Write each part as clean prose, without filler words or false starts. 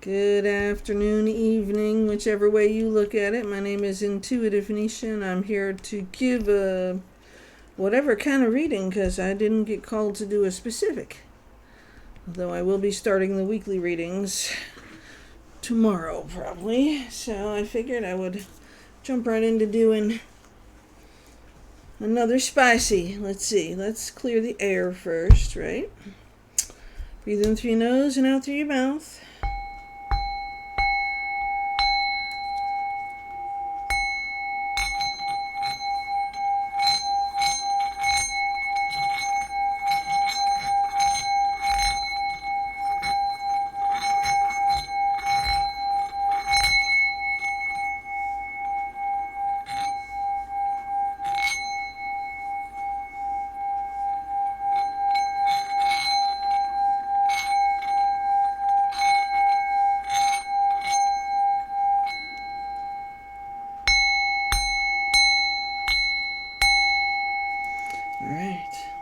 Good afternoon, evening, whichever way you look at it. My name is Intuitive Venetia, and I'm here to give whatever kind of reading because I didn't get called to do a specific. Although I will be starting the weekly readings tomorrow, probably. So I figured I would jump right into doing another spicy. Let's see. Let's clear the air first, right? Breathe in through your nose and out through your mouth.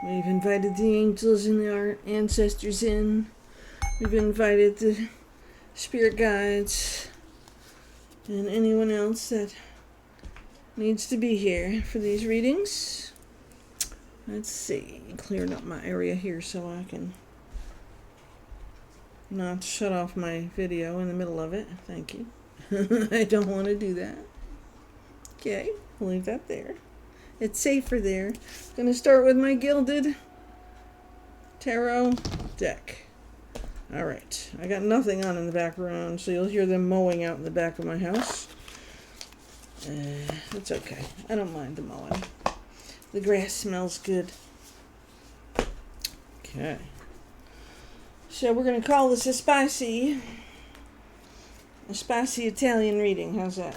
We've invited the angels and our ancestors in. We've invited the spirit guides and anyone else that needs to be here for these readings. Let's see, clearing up my area here so I can not shut off my video in the middle of it. Thank you. I don't want to do that. Okay, we'll leave that there. It's safer there. I'm going to start with my gilded tarot deck. Alright, I got nothing on in the background, so you'll hear them mowing out in the back of my house. It's okay. I don't mind the mowing. The grass smells good. Okay. So we're going to call this a spicy Italian reading. How's that?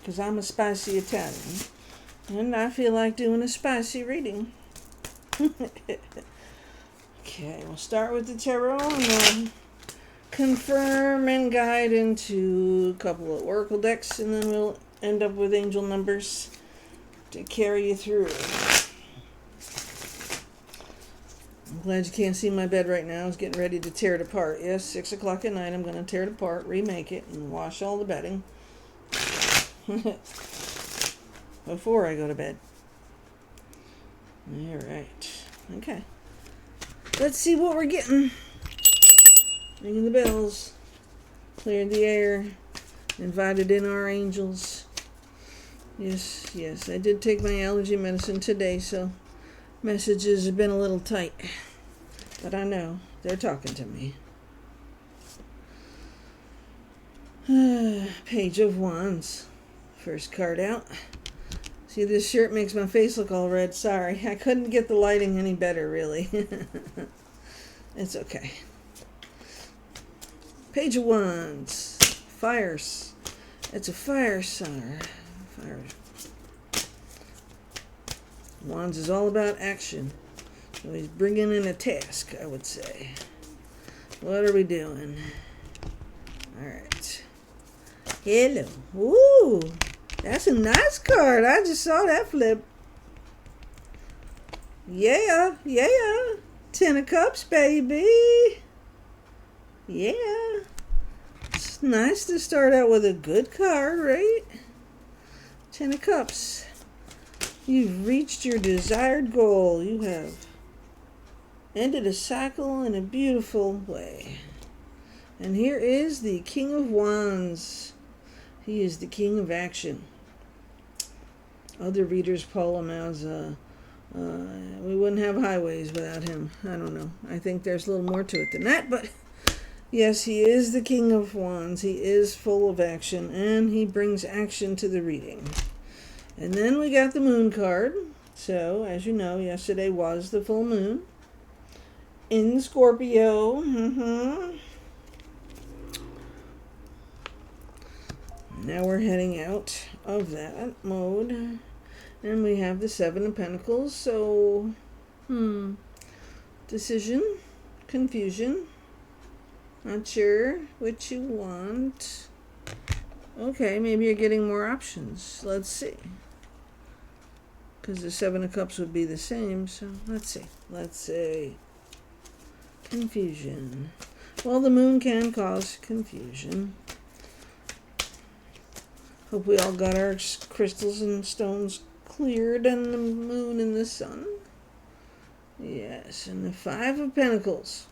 Because I'm a spicy Italian. And I feel like doing a spicy reading. Okay, we'll start with the tarot and then confirm and guide into a couple of oracle decks, and then we'll end up with angel numbers to carry you through. I'm glad you can't see my bed right now. I was getting ready to tear it apart. Yes, 6 o'clock at night, I'm going to tear it apart, remake it, and wash all the bedding before I go to bed. Alright. Okay. Let's see what we're getting. Ringing the bells. Cleared the air. Invited in our angels. Yes. I did take my allergy medicine today, so messages have been a little tight. But I know they're talking to me. Page of Wands. First card out. See, this shirt makes my face look all red. Sorry, I couldn't get the lighting any better, really. It's okay. Page of Wands. Fires. It's a fire sign. Fire. Wands is all about action. So he's bringing in a task, I would say. What are we doing? Alright. Hello. Ooh. That's a nice card. I just saw that flip. Yeah. 10 of Cups, baby. Yeah. It's nice to start out with a good card, right? 10 of Cups. You've reached your desired goal. You have ended a cycle in a beautiful way. And here is the King of Wands. He is the king of action. Other readers call him as we wouldn't have highways without him. I don't know. I think there's a little more to it than that, but yes, he is the King of Wands. He is full of action, and he brings action to the reading. And then we got the Moon card. So, as you know, yesterday was the full moon in Scorpio. Now we're heading out of that mode. And we have the 7 of Pentacles. So, decision, confusion, not sure what you want. Okay, maybe you're getting more options. Let's see. Because the 7 of Cups would be the same. So, let's see. Confusion. Well, the moon can cause confusion. Hope we all got our crystals and stones cleared and the moon and the sun. Yes, and the Five of Pentacles.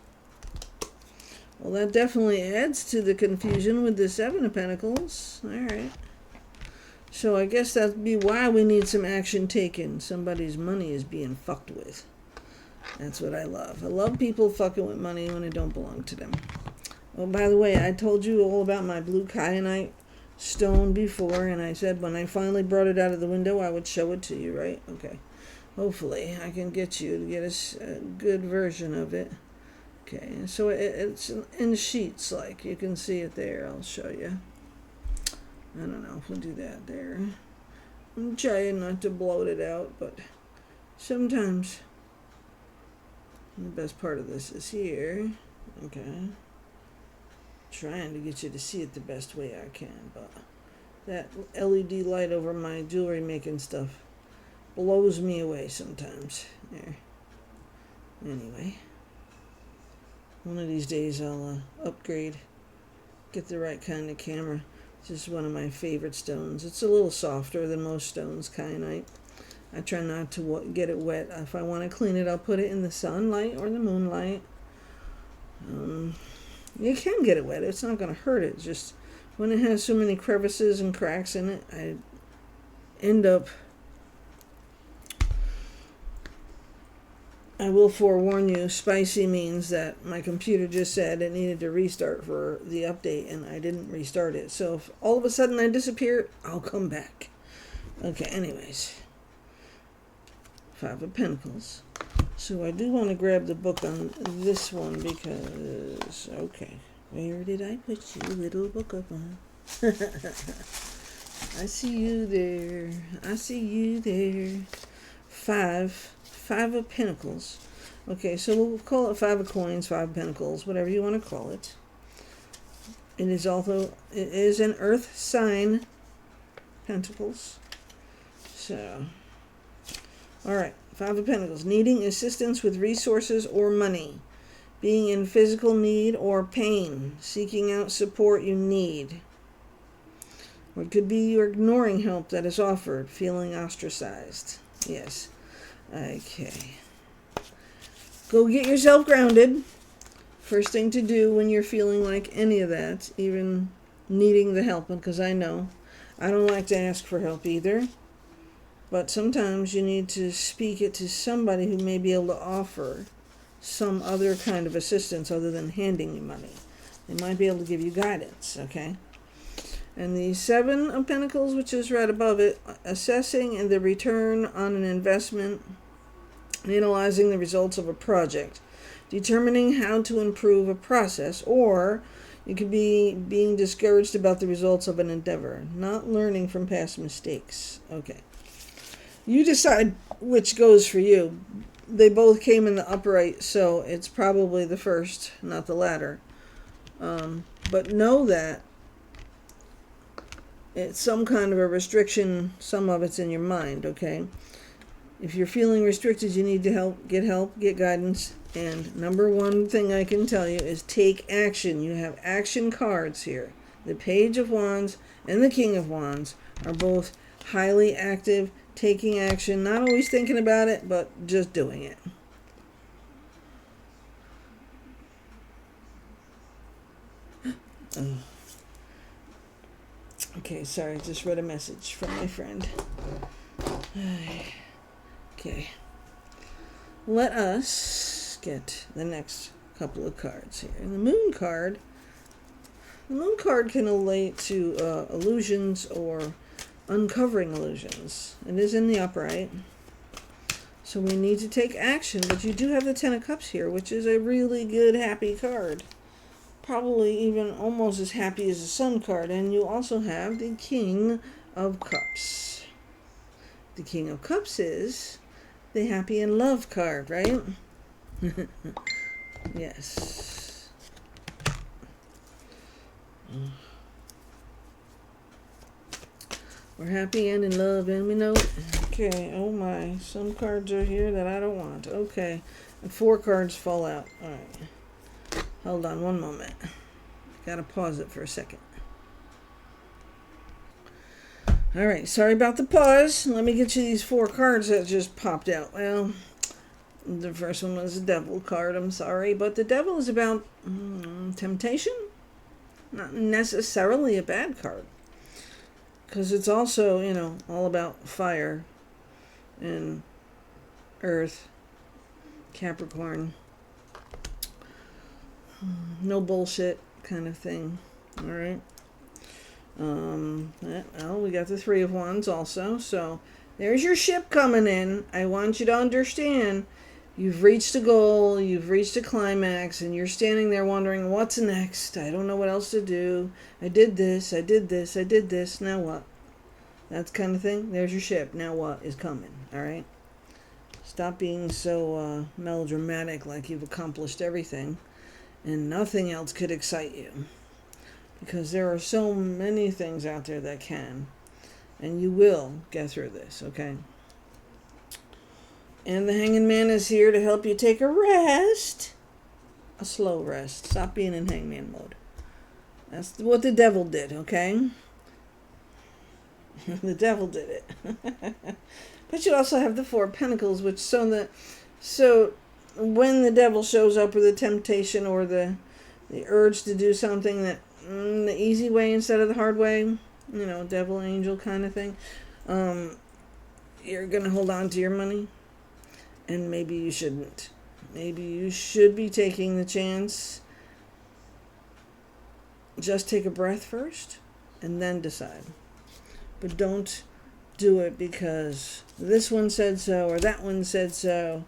Well, that definitely adds to the confusion with the Seven of Pentacles. All right. So I guess that'd be why we need some action taken. Somebody's money is being fucked with. That's what I love. I love people fucking with money when it don't belong to them. Oh, by the way, I told you all about my blue kyanite stone before, and I said when I finally brought it out of the window, I would show it to you, right? Okay. Hopefully, I can get you to get a good version of it. Okay, so it's in sheets, like you can see it there. I'll show you. I don't know if we'll do that there. I'm trying not to bloat it out, but sometimes the best part of this is here. Okay. Trying to get you to see it the best way I can, but that LED light over my jewelry making stuff blows me away sometimes. There. Anyway. One of these days I'll upgrade, get the right kind of camera. It's just one of my favorite stones. It's a little softer than most stones, kyanite. I try not to get it wet. If I want to clean it, I'll put it in the sunlight or the moonlight. You can get it wet. It's not going to hurt it. It's just when it has so many crevices and cracks in it, I end up... I will forewarn you, spicy means that my computer just said it needed to restart for the update, and I didn't restart it. So if all of a sudden I disappear, I'll come back. Okay, anyways. Five of Pentacles. So I do want to grab the book on this one because, okay, where did I put you, little book of mine? I see you there. I see you there. Five of Pentacles. Okay, so we'll call it Five of Coins, Five of Pentacles, whatever you want to call it. It is an earth sign, Pentacles. So, all right, Five of Pentacles. Needing assistance with resources or money. Being in physical need or pain. Seeking out support you need. Or it could be you're ignoring help that is offered. Feeling ostracized. Yes. Okay. Go get yourself grounded. First thing to do when you're feeling like any of that, even needing the help, because I know I don't like to ask for help either. But sometimes you need to speak it to somebody who may be able to offer some other kind of assistance other than handing you money. They might be able to give you guidance, okay? And the Seven of Pentacles, which is right above it, assessing the return on an investment, analyzing the results of a project, determining how to improve a process, or you could be being discouraged about the results of an endeavor, not learning from past mistakes. Okay. You decide which goes for you. They both came in the upright, so it's probably the first, not the latter. But know that it's some kind of a restriction. Some of it's in your mind, okay? If you're feeling restricted, you need to get guidance. And number one thing I can tell you is take action. You have action cards here. The Page of Wands and the King of Wands are both highly active, taking action, not always thinking about it, but just doing it. Oh. Okay, sorry, I just read a message from my friend. Okay. Let us get the next couple of cards here. And the Moon card can relate to illusions or uncovering illusions. It is in the upright. So we need to take action, but you do have the Ten of Cups here, which is a really good, happy card. Probably even almost as happy as the Sun card. And you also have the King of Cups. The King of Cups is the happy and love card, right? Yes. We're happy and in love, and we know it. Okay, oh my. Some cards are here that I don't want. Okay. And 4 cards fall out. All right. Hold on one moment. Gotta pause it for a second. Alright, sorry about the pause. Let me get you these 4 cards that just popped out. Well, the first one was a devil card, I'm sorry. But the devil is about temptation. Not necessarily a bad card. Because it's also, all about fire and earth, Capricorn. No bullshit kind of thing. Alright. Well, we got the 3 of Wands also. So there's your ship coming in. I want you to understand you've reached a goal, you've reached a climax, and you're standing there wondering, what's next? I don't know what else to do. I did this, I did this, I did this. Now what? That kind of thing. There's your ship. Now what is coming? Alright? Stop being so melodramatic like you've accomplished everything and nothing else could excite you. Because there are so many things out there that can. And you will get through this, okay? And the Hanging Man is here to help you take a rest. A slow rest. Stop being in Hangman mode. That's what the devil did, okay? The devil did it. But you also have the 4 of Pentacles, which so when the devil shows up with the temptation or the urge to do something that the easy way instead of the hard way, devil angel kind of thing, you're gonna hold on to your money, and maybe you shouldn't. Maybe you should be taking the chance. Just take a breath first and then decide. But don't do it because this one said so or that one said so.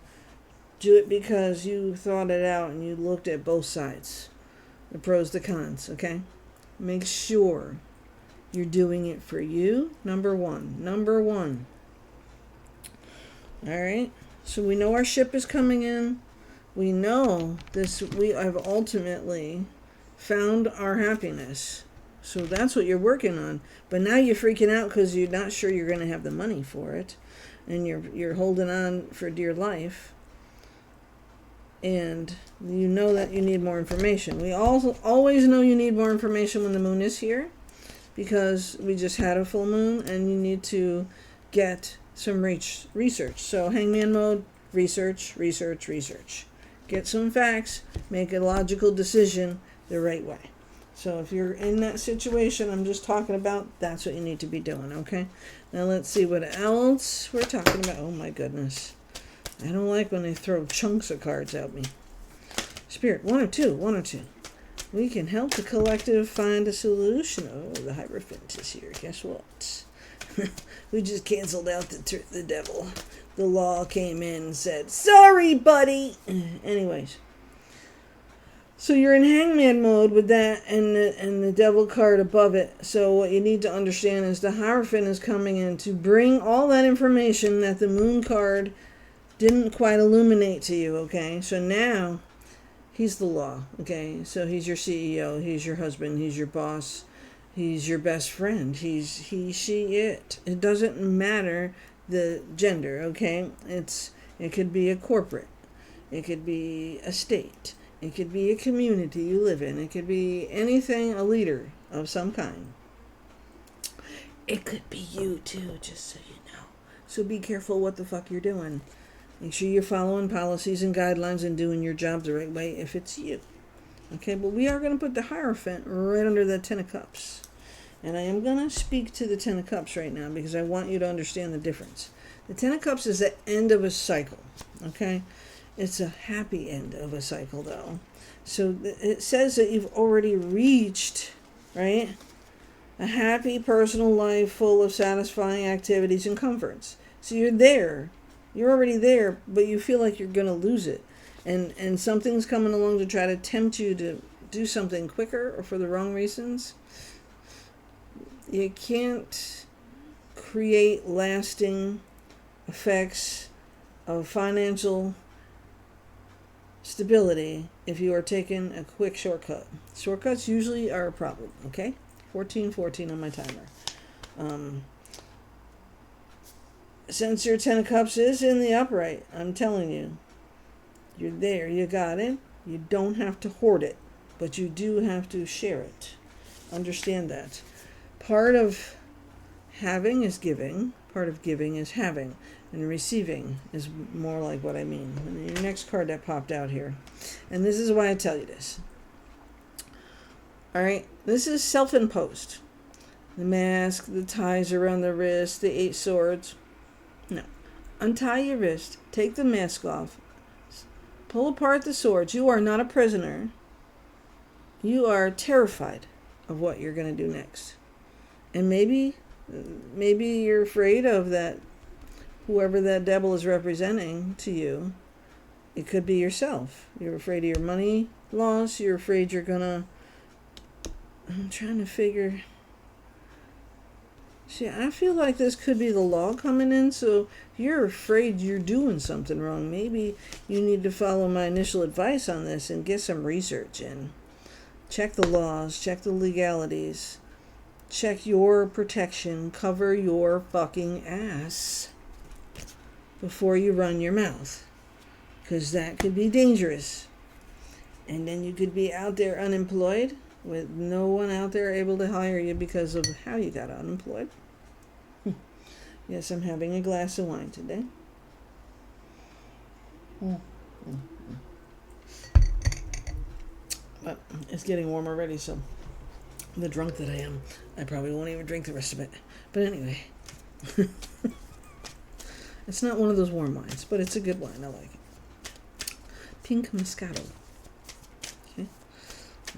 Do it because you thought it out and you looked at both sides. The pros, the cons, okay? Make sure you're doing it for you. Number one. Alright? So we know our ship is coming in. We know we have ultimately found our happiness. So that's what you're working on. But now you're freaking out because you're not sure you're going to have the money for it. And you're holding on for dear life. And you know that you need more information. We always know you need more information when the moon is here. Because we just had a full moon and you need to get some research. So Hangman mode, research. Get some facts. Make a logical decision the right way. So if you're in that situation I'm just talking about, that's what you need to be doing, okay? Now let's see what else we're talking about. Oh my goodness. I don't like when they throw chunks of cards at me. Spirit, one or two. We can help the collective find a solution. Oh, the Hierophant is here. Guess what? We just canceled out the devil. The law came in and said, sorry, buddy. Anyways. So you're in Hangman mode with that and the devil card above it. So what you need to understand is the Hierophant is coming in to bring all that information that the moon card didn't quite illuminate to you, okay? So now he's the law, okay? So he's your CEO, he's your husband, he's your boss, he's your best friend, he's he, she, it. It doesn't matter the gender, okay? It could be a corporate, it could be a state. It could be a community you live in. It could be anything, a leader of some kind. It could be you too, just so you know. So be careful what the fuck you're doing. Make sure you're following policies and guidelines and doing your job the right way if it's you. Okay, but we are going to put the Hierophant right under the 10 of Cups. And I am going to speak to the 10 of Cups right now because I want you to understand the difference. The 10 of Cups is the end of a cycle, okay? It's a happy end of a cycle, though. So it says that you've already reached, right, a happy personal life full of satisfying activities and comforts. So you're there. You're already there, but you feel like you're going to lose it. And something's coming along to try to tempt you to do something quicker or for the wrong reasons. You can't create lasting effects of financial stability if you are taking a quick shortcut. Shortcuts usually are a problem, okay? 14:14 on my timer. Since your 10 of Cups is in the upright, I'm telling you, you're there, you got it. You don't have to hoard it, but you do have to share it. Understand that. Part of having is giving, part of giving is having, and receiving is more like what I mean. And your next card that popped out here, and this is why I tell you this. All right, this is self-imposed. The mask, the ties around the wrist, the 8 swords. No. Untie your wrist, take the mask off, pull apart the swords. You are not a prisoner. You are terrified of what you're going to do next. And maybe you're afraid of that, whoever that devil is representing to you. It could be yourself. You're afraid of your money loss. You're afraid you're going to... I'm trying to figure... See, I feel like this could be the law coming in, so if you're afraid you're doing something wrong, maybe you need to follow my initial advice on this and get some research in. Check the laws, check the legalities, check your protection, cover your fucking ass before you run your mouth, because that could be dangerous. And then you could be out there unemployed, with no one out there able to hire you because of how you got unemployed. Yes, I'm having a glass of wine today. But it's getting warm already, so the drunk that I am, I probably won't even drink the rest of it. But anyway, it's not one of those warm wines, but it's a good wine. I like it. Pink Moscato. Okay.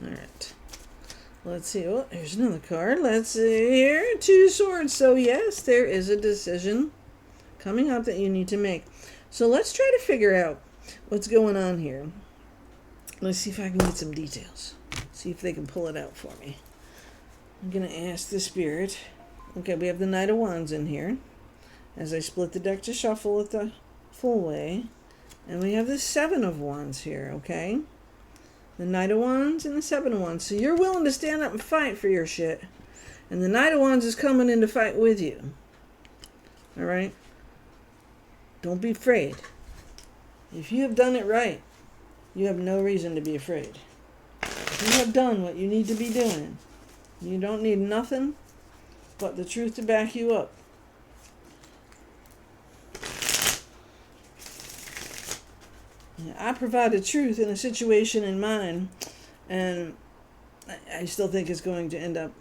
All right. Let's see. Oh, here's another card. Let's see here. 2 swords. So yes, there is a decision coming up that you need to make. So let's try to figure out what's going on here. Let's see if I can get some details. See if they can pull it out for me. I'm going to ask the spirit. Okay, we have the Knight of Wands in here. As I split the deck to shuffle it the full way. And we have the 7 of Wands here, okay? The Knight of Wands and the 7 of Wands. So you're willing to stand up and fight for your shit. And the Knight of Wands is coming in to fight with you. Alright? Don't be afraid. If you have done it right, you have no reason to be afraid. If you have done what you need to be doing, you don't need nothing but the truth to back you up. I provided truth in a situation in mine, and I still think it's going to end up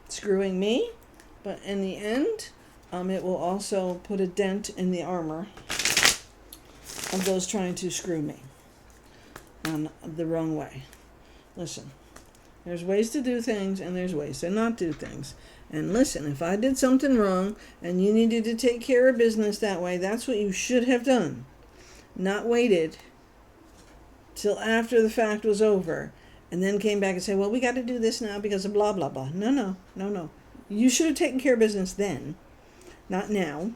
screwing me, but in the end, it will also put a dent in the armor of those trying to screw me the wrong way. Listen, there's ways to do things, and there's ways to not do things. And listen, if I did something wrong, and you needed to take care of business that way, that's what you should have done. Not waited till after the fact was over, and then came back and say, well, we got to do this now because of blah, blah, blah. No. You should have taken care of business then, not now.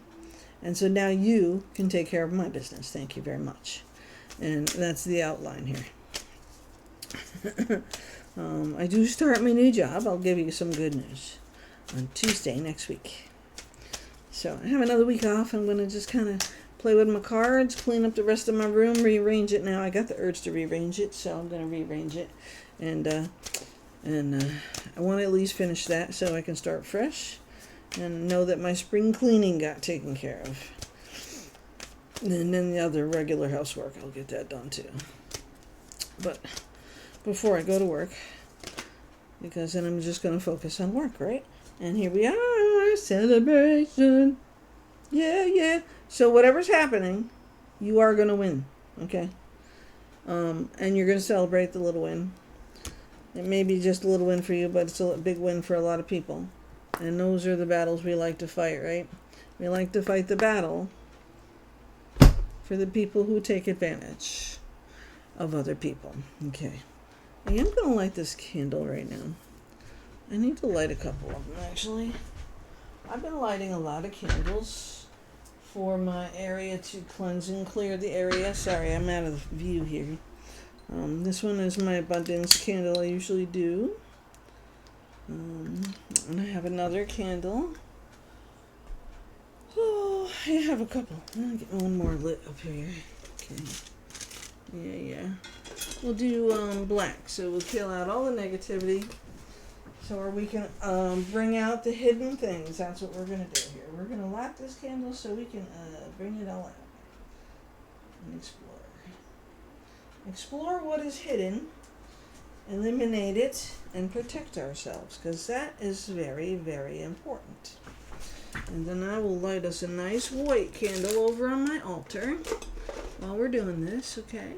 And so now you can take care of my business. Thank you very much. And that's the outline here. I do start my new job. I'll give you some good news on Tuesday next week. So I have another week off. I'm going to just kind of play with my cards, clean up the rest of my room, rearrange it now. I got the urge to rearrange it, so I'm going to rearrange it. And I want to at least finish that so I can start fresh and know that my spring cleaning got taken care of. And then the other regular housework, I'll get that done too. But before I go to work, because then I'm just going to focus on work, right? And here we are, celebration. Yeah. So whatever's happening, you are going to win, okay? And you're going to celebrate the little win. It may be just a little win for you, but it's a big win for a lot of people. And those are the battles we like to fight, right? We like to fight the battle for the people who take advantage of other people. Okay. I am going to light this candle right now. I need to light a couple of them, actually. I've been lighting a lot of candles for my area to cleanse and clear the area. Sorry, I'm out of view here. This one is my abundance candle I usually do. And I have another candle. Oh, I have a couple. I'll get one more lit up here. Okay. Yeah. we'll do black. So we'll kill out all the negativity. So we can bring out the hidden things. That's what we're going to do here. We're going to light this candle so we can bring it all out and explore. Explore what is hidden, eliminate it, and protect ourselves, because that is very, very important. And then I will light us a nice white candle over on my altar while we're doing this, okay?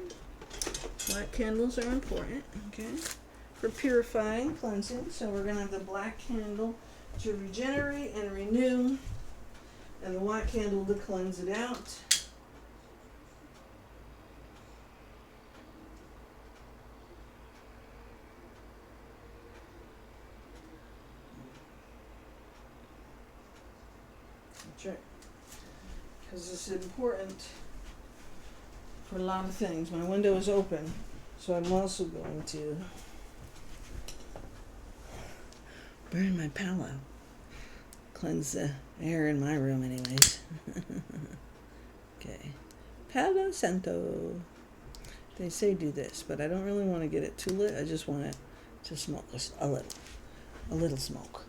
Black candles are important, okay? For purifying, cleansing. So we're going to have the black candle to regenerate and renew, and the white candle to cleanse it out. That's right. Because it's important for a lot of things. My window is open, so I'm also going to burn my palo. Cleanse the air in my room anyways. Okay. Palo Santo. They say do this, but I don't really want to get it too lit. I just want it to smoke a little smoke.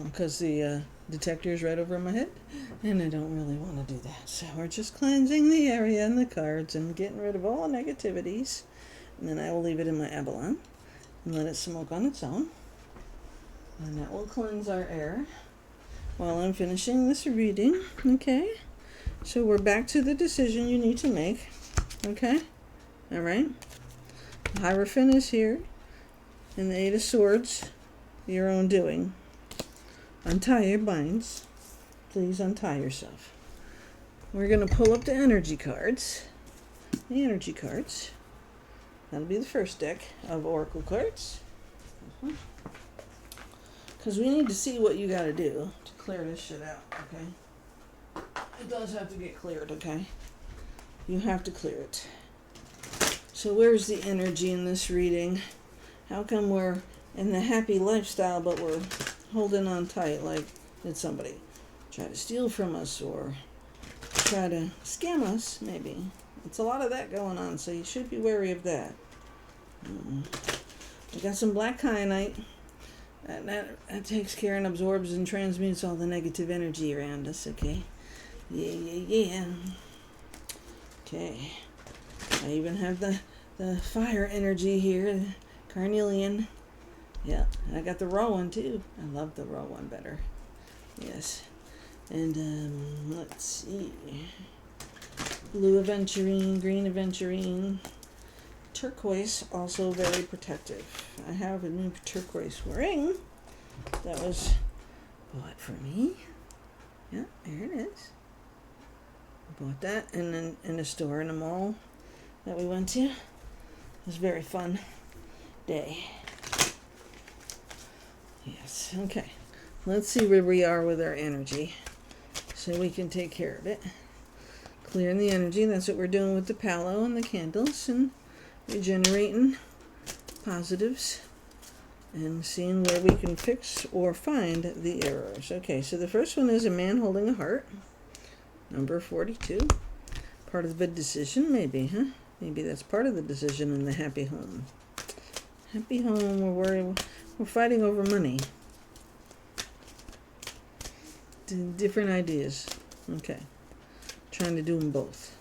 Because the detector is right over my head, and I don't really want to do that. So we're just cleansing the area and the cards and getting rid of all negativities. And then I will leave it in my abalone and let it smoke on its own. And that will cleanse our air while I'm finishing this reading, okay? So we're back to the decision you need to make, okay? All right? The Hierophant is here, and the Eight of Swords, your own doing. Untie your binds. Please untie yourself. We're going to pull up the energy cards. The energy cards. That'll be the first deck of Oracle cards. Because we need to see what you got to do to clear this shit out, okay? It does have to get cleared, okay? You have to clear it. So where's the energy in this reading? How come we're in the happy lifestyle, but we're holding on tight like did somebody try to steal from us or try to scam us, maybe? It's a lot of that going on, so you should be wary of that. We got some black kyanite. That takes care and absorbs and transmutes all the negative energy around us, okay? Yeah. Okay. I even have the fire energy here, the carnelian. Yeah, I got the raw one too. I love the raw one better. Yes. And let's see. Blue aventurine, green aventurine. Turquoise, also very protective. I have a new turquoise ring that was bought for me. Yeah, there it is. I bought that in a store in a mall that we went to. It was a very fun day. Yes, okay. Let's see where we are with our energy so we can take care of it. Clearing the energy, that's what we're doing with the palo and the candles, and regenerating positives and seeing where we can fix or find the errors. Okay, so the first one is a man holding a heart. Number 42. Part of the decision, maybe, huh? Maybe that's part of the decision in the happy home. Happy home, we're fighting over money. Different ideas. Okay. Trying to do them both.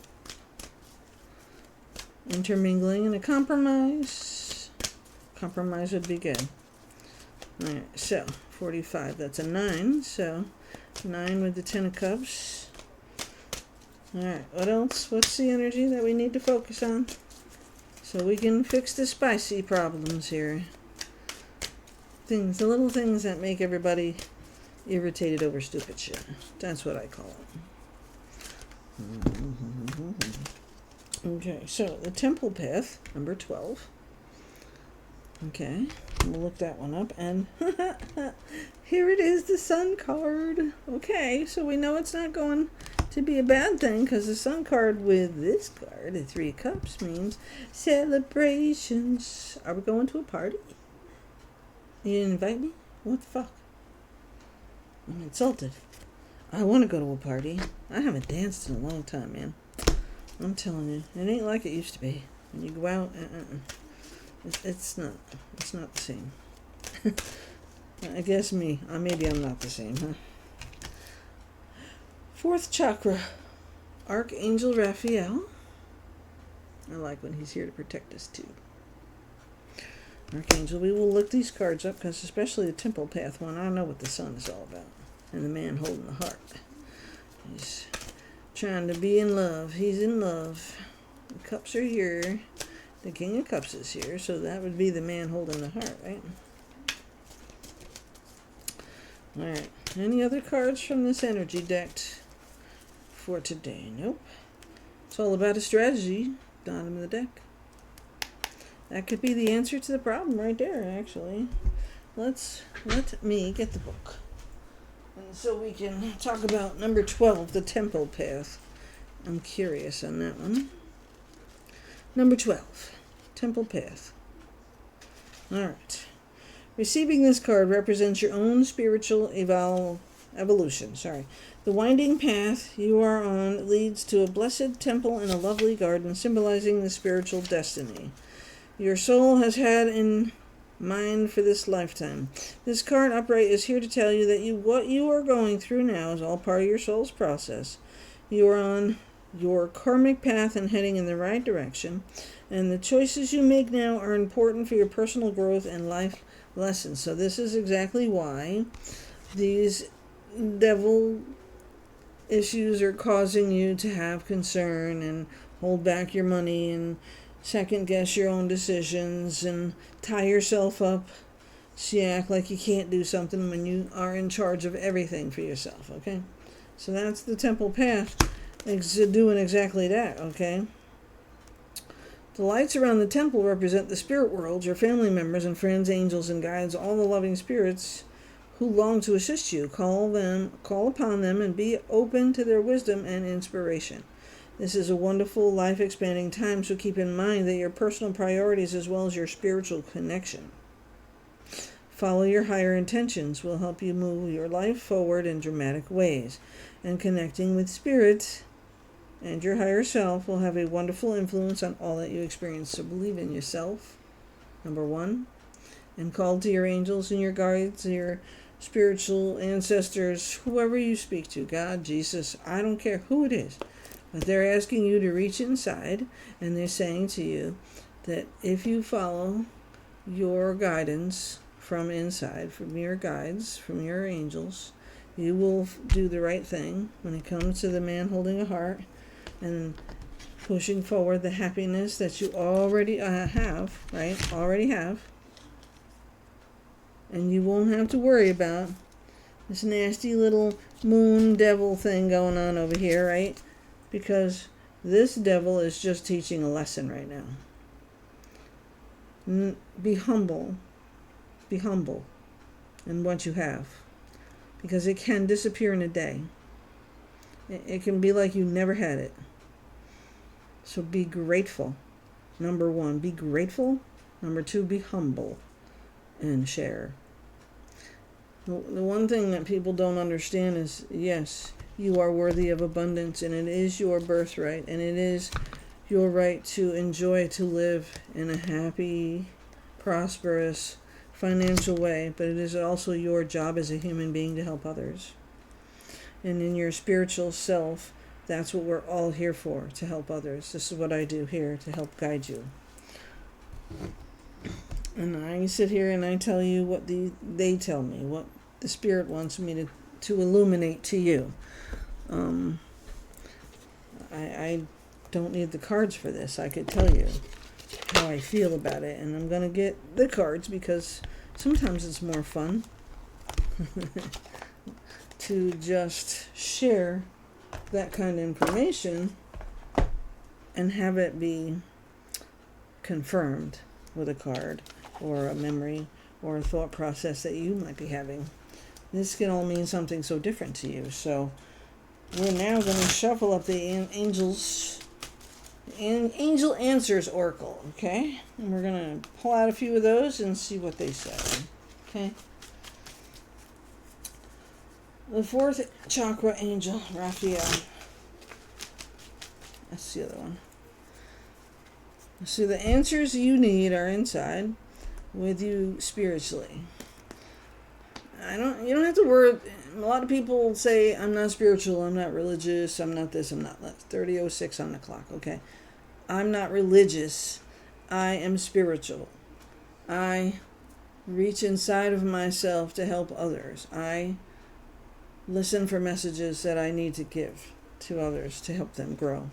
Intermingling and a compromise. Compromise would be good. Alright, so 45, that's a 9. So 9 with the 10 of cups. Alright, what else? What's the energy that we need to focus on? So we can fix the spicy problems here. The little things that make everybody irritated over stupid shit. That's what I call it. Okay, so the Temple Path, number 12. Okay, we'll look that one up, and here it is, the Sun card. Okay, so we know it's not going to be a bad thing, because the Sun card with this card, the 3 of Cups, means celebrations. Are we going to a party? You didn't invite me? What the fuck? I'm insulted. I want to go to a party. I haven't danced in a long time, man. I'm telling you, it ain't like it used to be. When you go out, it's not the same. I guess maybe I'm not the same, huh? Fourth chakra, Archangel Raphael. I like when he's here to protect us too. Archangel, we will look these cards up because especially the Temple Path one, I don't know what the sun is all about. And the man holding the heart. He's trying to be in love. He's in love. The cups are here. The King of Cups is here, so that would be the man holding the heart, right? Alright. Any other cards from this energy deck for today? Nope. It's all about a strategy. Bottom of the deck. That could be the answer to the problem right there, actually. Let me get the book. And so we can talk about number 12, the Temple Path. I'm curious on that one. Number 12, Temple Path. Alright. Receiving this card represents your own spiritual evolution. The winding path you are on leads to a blessed temple and a lovely garden, symbolizing the spiritual destiny your soul has had in mind for this lifetime. This card upright is here to tell you that what you are going through now is all part of your soul's process. You are on your karmic path and heading in the right direction, and the choices you make now are important for your personal growth and life lessons. So this is exactly why these devil issues are causing you to have concern and hold back your money and second guess your own decisions and tie yourself up so you act like you can't do something when you are in charge of everything for yourself, okay? So that's the Temple Path doing exactly that, okay? The lights around the temple represent the spirit world, your family members and friends, angels and guides, all the loving spirits who long to assist you. Call upon them and be open to their wisdom and inspiration. This is a wonderful, life-expanding time, so keep in mind that your personal priorities as well as your spiritual connection. Follow your higher intentions will help you move your life forward in dramatic ways, and connecting with spirit and your higher self will have a wonderful influence on all that you experience. So believe in yourself, number one, and call to your angels and your guides, your spiritual ancestors, whoever you speak to, God, Jesus, I don't care who it is. But they're asking you to reach inside, and they're saying to you that if you follow your guidance from inside, from your guides, from your angels, you will do the right thing when it comes to the man holding a heart and pushing forward the happiness that you already have, right? Already have. And you won't have to worry about this nasty little moon devil thing going on over here, right? Because this devil is just teaching a lesson right now. Be humble. Be humble in what you have. Because it can disappear in a day. It can be like you never had it. So be grateful. Number one, be grateful. Number two, be humble and share. The one thing that people don't understand is, yes, you are worthy of abundance, and it is your birthright, and it is your right to enjoy, to live in a happy, prosperous, financial way, but it is also your job as a human being to help others. And in your spiritual self, that's what we're all here for, to help others. This is what I do here, to help guide you. And I sit here and I tell you what they tell me, what the Spirit wants me to illuminate to you. I don't need the cards for this. I could tell you how I feel about it, and I'm going to get the cards because sometimes it's more fun to just share that kind of information and have it be confirmed with a card or a memory or a thought process that you might be having. This can all mean something so different to you. So we're now going to shuffle up the Angel Answers Oracle, okay? And we're going to pull out a few of those and see what they say, okay? The fourth chakra angel, Raphael. That's the other one. So the answers you need are inside with you spiritually. You don't have to worry. A lot of people say, I'm not spiritual, I'm not religious, I'm not this, I'm not that. 30:06 on the clock, okay? I'm not religious. I am spiritual. I reach inside of myself to help others. I listen for messages that I need to give to others to help them grow.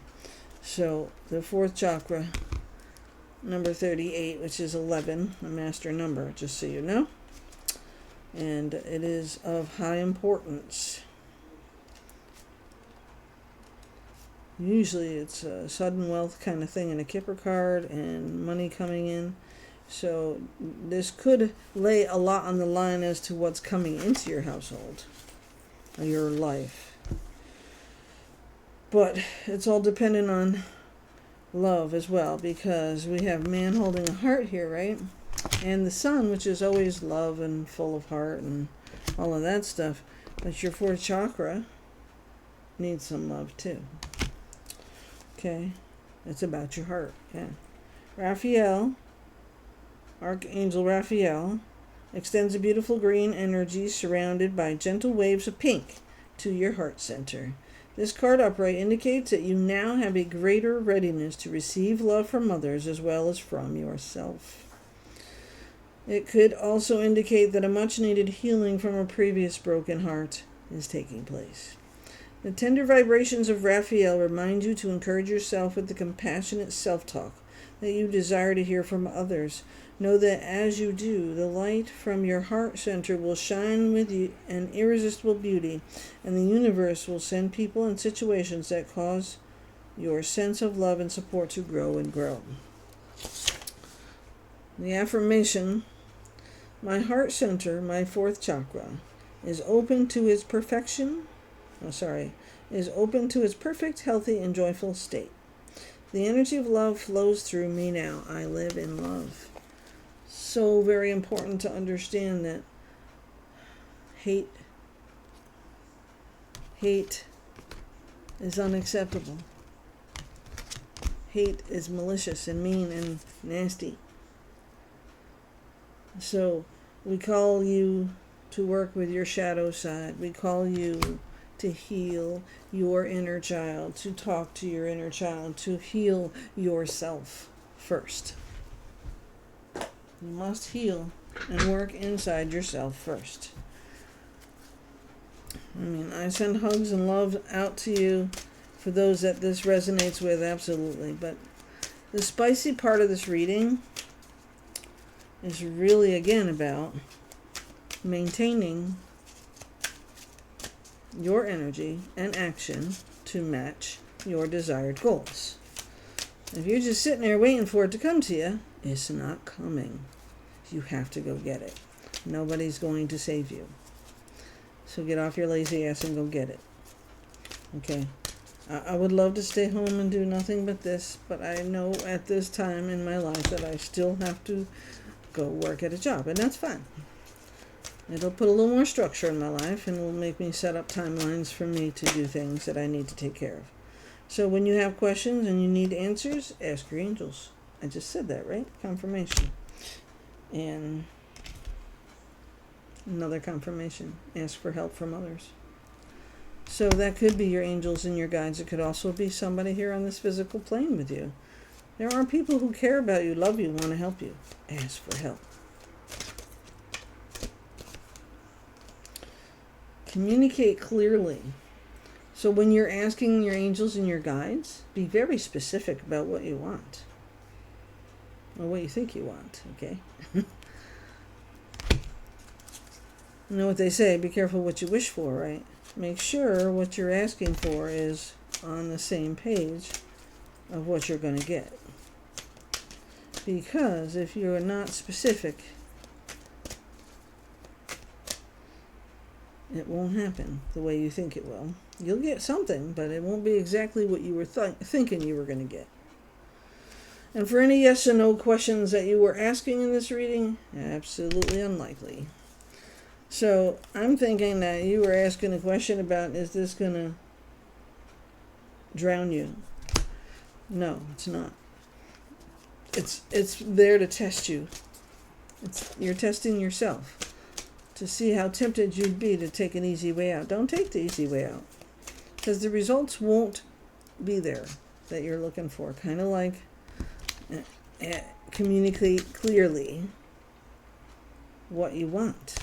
So the fourth chakra, number 38, which is 11, a master number, just so you know. And it is of high importance. Usually it's a sudden wealth kind of thing in a Kipper card and money coming in. So this could lay a lot on the line as to what's coming into your household, or your life. But it's all dependent on love as well, because we have man holding a heart here, right? And the sun, which is always love and full of heart and all of that stuff. But your fourth chakra needs some love too. Okay? It's about your heart. Yeah. Raphael, Archangel Raphael, extends a beautiful green energy surrounded by gentle waves of pink to your heart center. This card upright indicates that you now have a greater readiness to receive love from others as well as from yourself. It could also indicate that a much-needed healing from a previous broken heart is taking place. The tender vibrations of Raphael remind you to encourage yourself with the compassionate self-talk that you desire to hear from others. Know that as you do, the light from your heart center will shine with you an irresistible beauty, and the universe will send people and situations that cause your sense of love and support to grow and grow. The affirmation: my heart center, my fourth chakra, is open to its perfect, healthy, and joyful state. The energy of love flows through me now. I live in love. So very important to understand that hate is unacceptable. Hate is malicious and mean and nasty. So we call you to work with your shadow side. We call you to heal your inner child, to talk to your inner child, to heal yourself first. You must heal and work inside yourself first. I send hugs and love out to you for those that this resonates with, absolutely. But the spicy part of this reading is really, again, about maintaining your energy and action to match your desired goals. If you're just sitting there waiting for it to come to you, it's not coming. You have to go get it. Nobody's going to save you. So get off your lazy ass and go get it. Okay. I would love to stay home and do nothing but this, but I know at this time in my life that I still have to go work at a job, and that's fine. It'll put a little more structure in my life, and will make me set up timelines for me to do things that I need to take care of. So when you have questions and you need answers, ask your angels. I just said that, right? Confirmation. And another confirmation. Ask for help from others. So that could be your angels and your guides. It could also be somebody here on this physical plane with you. There are people who care about you, love you, want to help you. Ask for help. Communicate clearly. So when you're asking your angels and your guides, be very specific about what you want. Or what you think you want, okay? You know what they say, be careful what you wish for, right? Make sure what you're asking for is on the same page of what you're going to get. Because if you're not specific, it won't happen the way you think it will. You'll get something, but it won't be exactly what you were thinking you were going to get. And for any yes or no questions that you were asking in this reading, absolutely unlikely. So I'm thinking that you were asking a question about, is this going to drown you? No, it's not. it's there to test you. You're testing yourself to see how tempted you'd be to take an easy way out. Don't take the easy way out, because the results won't be there that you're looking for. Kind of like communicate clearly what you want.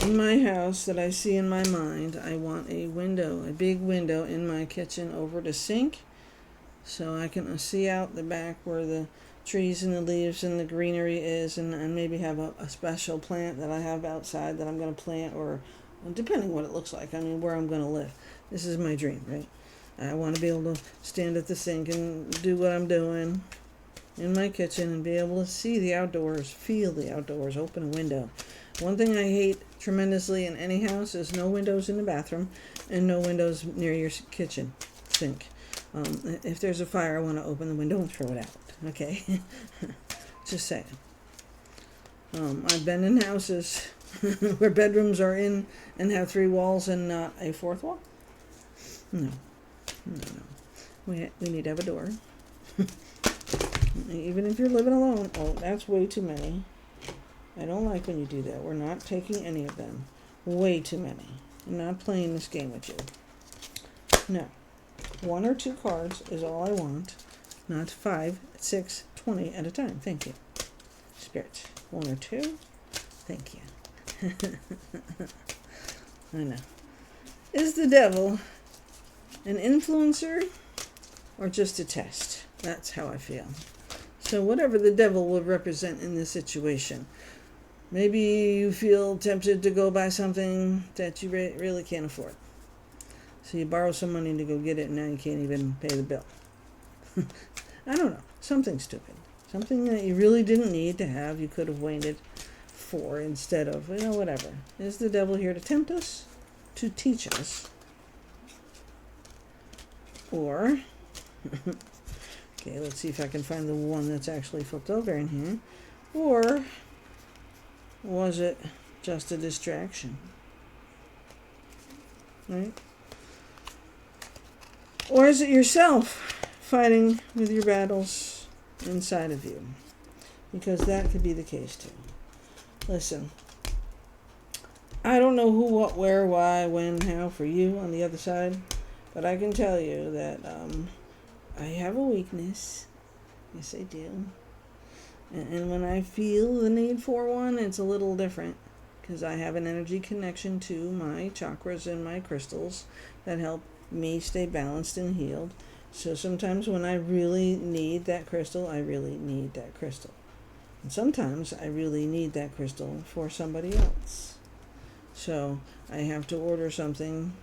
In my house that I see in my mind, I want a window, a big window in my kitchen over the sink, so I can see out the back where the trees and the leaves and the greenery is, and maybe have a special plant that I have outside that I'm going to plant, or depending what it looks like, I mean, where I'm going to live. This is my dream, right? I want to be able to stand at the sink and do what I'm doing in my kitchen and be able to see the outdoors, feel the outdoors, open a window. One thing I hate tremendously in any house is no windows in the bathroom and no windows near your kitchen sink. If there's a fire, I want to open the window and throw it out. Okay? Just saying. I've been in houses where bedrooms are in and have 3 walls and not a 4th wall. No. We need to have a door. Even if you're living alone. Oh, that's way too many. I don't like when you do that. We're not taking any of them. Way too many. I'm not playing this game with you. No. 1 or 2 cards is all I want. Not 5, 6, 20 at a time. Thank you. Spirit. 1 or 2. Thank you. I know. Is the devil an influencer or just a test? That's how I feel. So whatever the devil would represent in this situation, maybe you feel tempted to go buy something that you really can't afford. So you borrow some money to go get it, and now you can't even pay the bill. I don't know. Something stupid. Something that you really didn't need to have, you could have waited for instead of, whatever. Is the devil here to tempt us? To teach us? Or... okay, let's see if I can find the one that's actually flipped over in here. Or was it just a distraction? Right? Or is it yourself fighting with your battles inside of you? Because that could be the case too. Listen, I don't know who, what, where, why, when, how for you on the other side, but I can tell you that I have a weakness. Yes, I do. And when I feel the need for one, it's a little different, because I have an energy connection to my chakras and my crystals that help me stay balanced and healed. So sometimes when I really need that crystal, I really need that crystal. And sometimes I really need that crystal for somebody else. So I have to order something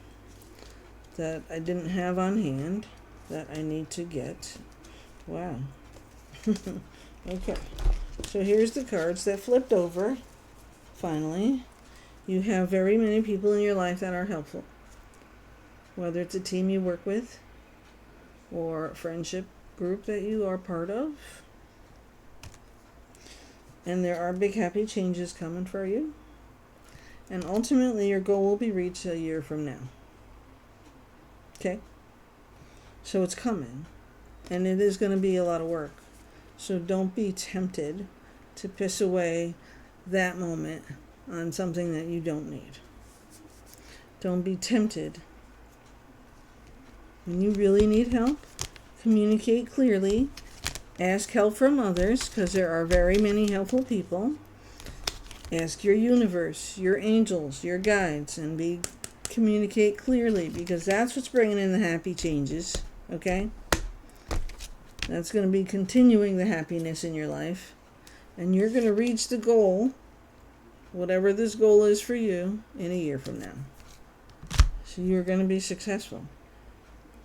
that I didn't have on hand that I need to get. Wow. Okay. So here's the cards that flipped over. Finally, you have very many people in your life that are helpful. Whether it's a team you work with or a friendship group that you are part of. And there are big happy changes coming for you. And ultimately your goal will be reached a year from now. Okay? So it's coming. And it is going to be a lot of work. So don't be tempted to piss away that moment on something that you don't need. Don't be tempted. When you really need help, communicate clearly. Ask help from others, because there are very many helpful people. Ask your universe, your angels, your guides, and communicate clearly, because that's what's bringing in the happy changes, okay? That's going to be continuing the happiness in your life, and you're going to reach the goal, whatever this goal is for you, in a year from now. So you're going to be successful.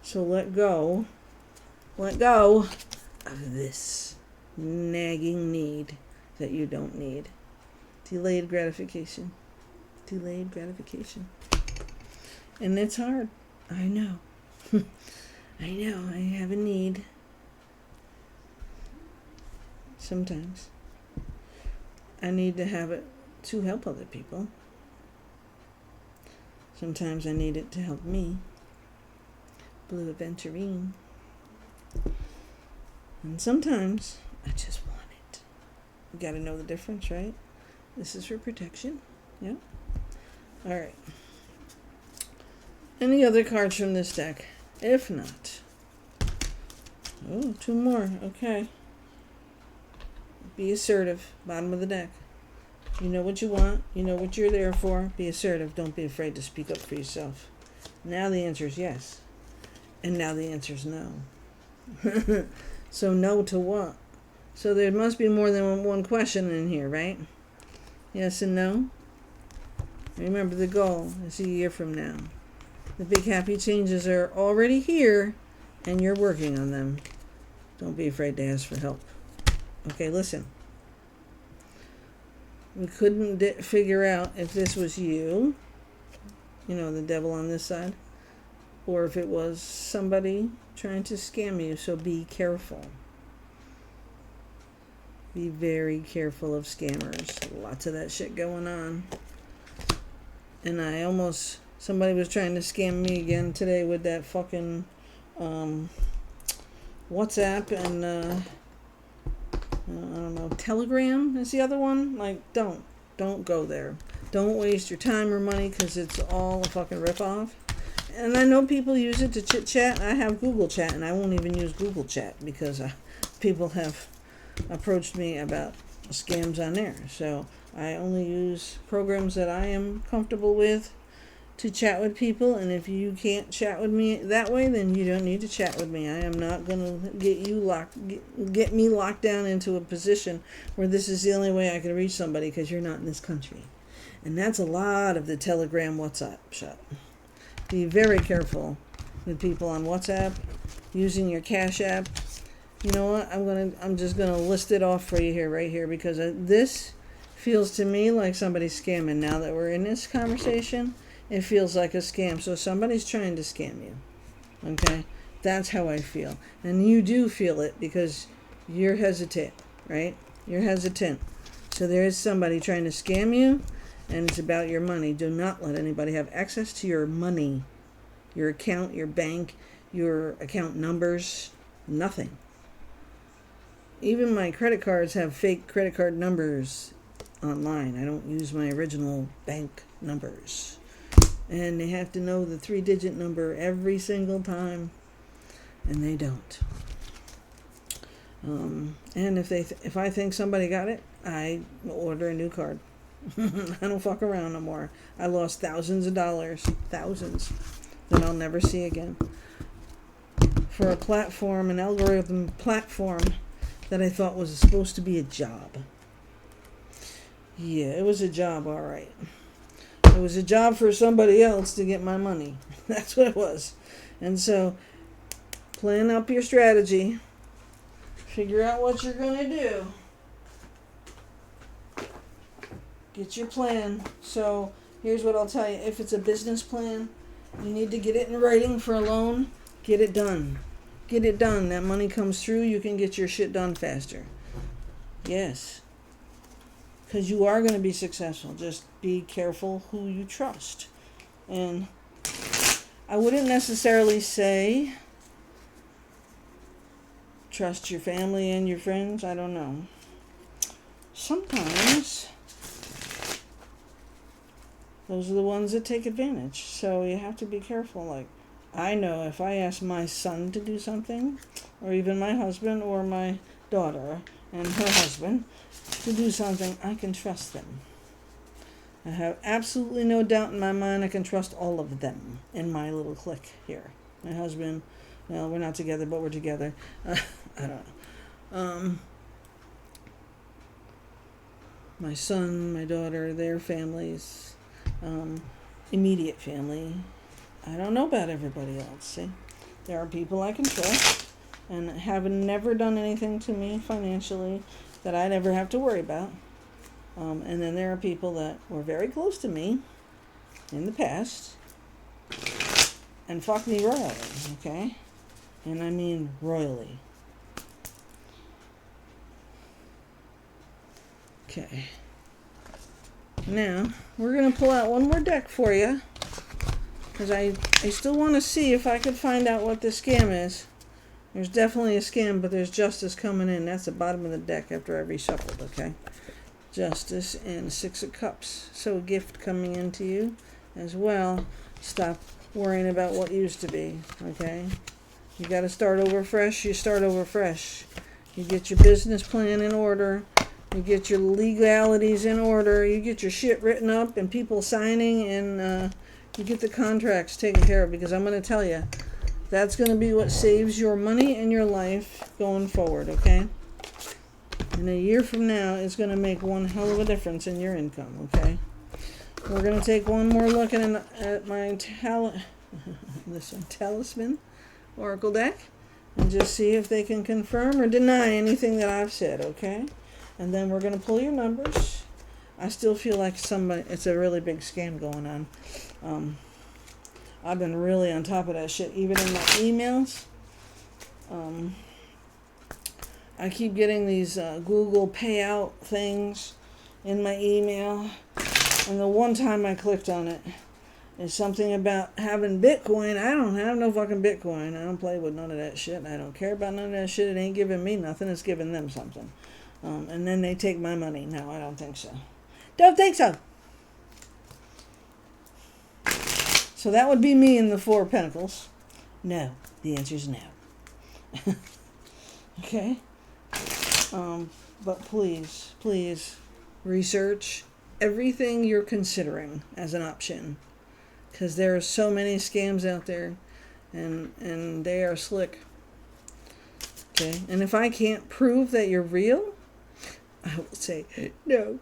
So let go of this nagging need that you don't need. Delayed gratification. And it's hard. I know. I know. I have a need. Sometimes. I need to have it to help other people. Sometimes I need it to help me. Blue aventurine. And sometimes I just want it. You got to know the difference, right? This is for protection. Yeah. All right. Any other cards from this deck? If not. Oh, 2 more. Okay. Be assertive. Bottom of the deck. You know what you want. You know what you're there for. Be assertive. Don't be afraid to speak up for yourself. Now the answer is yes. And now the answer is no. So no to what? So there must be more than one question in here, right? Yes and no. Remember, the goal is a year from now. The big happy changes are already here, and you're working on them. Don't be afraid to ask for help. Okay, listen. We couldn't figure out if this was you, the devil on this side, or if it was somebody trying to scam you, so be careful. Be very careful of scammers. Lots of that shit going on. And somebody was trying to scam me again today with that fucking WhatsApp and I don't know, Telegram is the other one. Like, don't go there. Don't waste your time or money, because it's all a fucking ripoff. And I know people use it to chit chat. I have Google Chat, and I won't even use Google Chat because people have approached me about scams on there. So I only use programs that I am comfortable with to chat with people, and if you can't chat with me that way, then you don't need to chat with me. I am not going to get me locked down into a position where this is the only way I can reach somebody because you're not in this country. And that's a lot of the Telegram WhatsApp shit. Be very careful with people on WhatsApp, using your Cash App. You know what? I'm just gonna list it off for you here, right here, because this feels to me like somebody's scamming. Now that we're in this conversation, it feels like a scam. So somebody's trying to scam you. Okay? That's how I feel. And you do feel it because you're hesitant, right? You're hesitant. So there is somebody trying to scam you, and it's about your money. Do not let anybody have access to your money, your account, your bank, your account numbers, nothing. Even my credit cards have fake credit card numbers online. I don't use my original bank numbers. And they have to know the 3-digit number every single time, and they don't. And if I think somebody got it, I order a new card. I don't fuck around no more. I lost thousands of dollars, thousands, that I'll never see again, for a platform, an algorithm platform that I thought was supposed to be a job. Yeah, it was a job, all right. It was a job for somebody else to get my money. That's what it was. And so, plan up your strategy. Figure out what you're going to do. Get your plan. So, here's what I'll tell you. If it's a business plan, you need to get it in writing for a loan. Get it done. Get it done. That money comes through, you can get your shit done faster. Yes. Because you are going to be successful. Just be careful who you trust. And I wouldn't necessarily say trust your family and your friends. I don't know. Sometimes those are the ones that take advantage. So you have to be careful. Like, I know if I ask my son to do something, or even my husband or my daughter and her husband to do something, I can trust them. I have absolutely no doubt in my mind I can trust all of them in my little clique here. My husband, well, we're not together, but we're together. I don't know. My son, my daughter, their families, immediate family. I don't know about everybody else, see? There are people I can trust and have never done anything to me financially that I'd ever have to worry about. And then there are people that were very close to me in the past and fucked me royally, okay? And I mean royally. Okay. Now, we're going to pull out one more deck for you, because I still want to see if I could find out what this scam is. There's definitely a scam, but there's justice coming in. That's the bottom of the deck after I reshuffled, okay? Justice and Six of Cups. So a gift coming into you as well. Stop worrying about what used to be, okay? You got to start over fresh. You start over fresh. You get your business plan in order. You get your legalities in order. You get your shit written up and people signing, and you get the contracts taken care of, because I'm going to tell you, that's going to be what saves your money and your life going forward, okay? And a year from now, it's going to make one hell of a difference in your income, okay? We're going to take one more look at my talisman oracle deck and just see if they can confirm or deny anything that I've said, okay? And then we're going to pull your numbers. I still feel like it's a really big scam going on. I've been really on top of that shit, even in my emails. I keep getting these Google payout things in my email. And the one time I clicked on it is something about having Bitcoin. I don't have no fucking Bitcoin. I don't play with none of that shit. I don't care about none of that shit. It ain't giving me nothing. It's giving them something. And then they take my money. No, I don't think so. Don't think so. So that would be me in the Four of Pentacles. No. The answer is no. Okay? But please, please research everything you're considering as an option. Because there are so many scams out there. And they are slick. Okay? And if I can't prove that you're real, I will say no.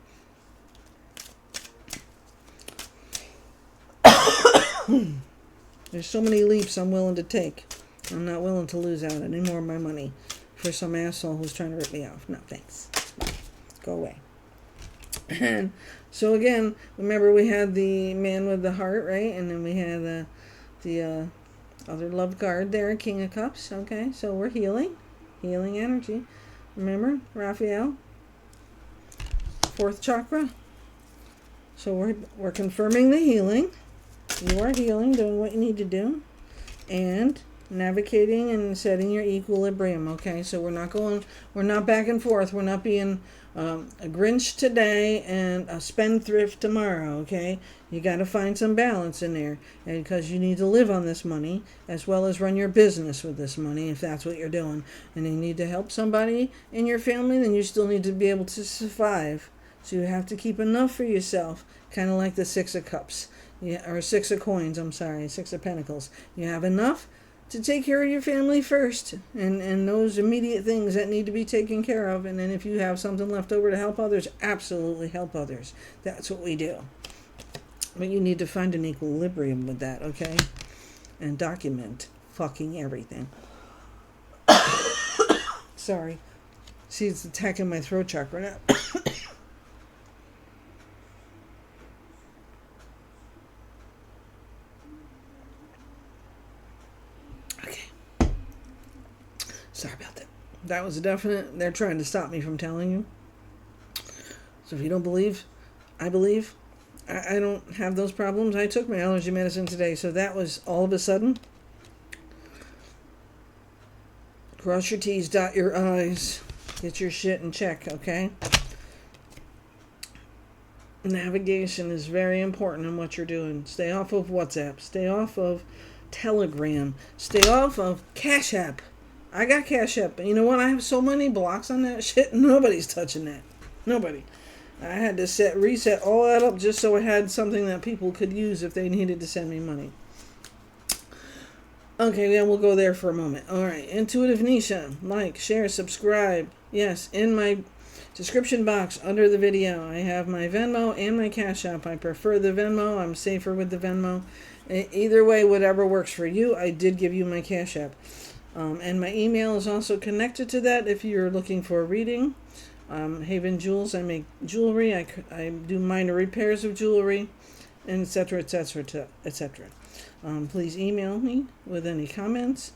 There's so many leaps I'm willing to take. I'm not willing to lose out any more of my money for some asshole who's trying to rip me off. No, thanks. Go away. And so again, remember we had the man with the heart, right? And then we had the other love card there, King of Cups. Okay, so we're healing energy. Remember, Raphael, fourth chakra. So we're confirming the healing. You are healing, doing what you need to do, and navigating and setting your equilibrium. Okay, so we're not back and forth. We're not being a Grinch today and a spendthrift tomorrow. Okay, you got to find some balance in there, and because you need to live on this money as well as run your business with this money, if that's what you're doing, and you need to help somebody in your family, then you still need to be able to survive. So you have to keep enough for yourself, kind of like the Six of Cups. Yeah, or Six of Coins, I'm sorry, Six of Pentacles. You have enough to take care of your family first, and those immediate things that need to be taken care of. And then if you have something left over to help others, absolutely help others. That's what we do. But you need to find an equilibrium with that, okay? And document fucking everything. Sorry. See, it's attacking my throat chakra now. Sorry about that. That was a definite. They're trying to stop me from telling you. So if you don't believe, I believe. I don't have those problems. I took my allergy medicine today, so that was all of a sudden. Cross your T's, dot your I's. Get your shit in check, okay? Navigation is very important in what you're doing. Stay off of WhatsApp. Stay off of Telegram. Stay off of Cash App. I got Cash App, but you know what? I have so many blocks on that shit. Nobody's touching that. Nobody. I had to reset all that up just so I had something that people could use if they needed to send me money. Okay, then we'll go there for a moment. All right, Intuitive Nisha. Like, share, subscribe. Yes, in my description box under the video, I have my Venmo and my Cash App. I prefer the Venmo. I'm safer with the Venmo. Either way, whatever works for you, I did give you my Cash App. And my email is also connected to that if you're looking for a reading. Haven Jewels, I make jewelry. I do minor repairs of jewelry, and etc., etc., etc. Please email me with any comments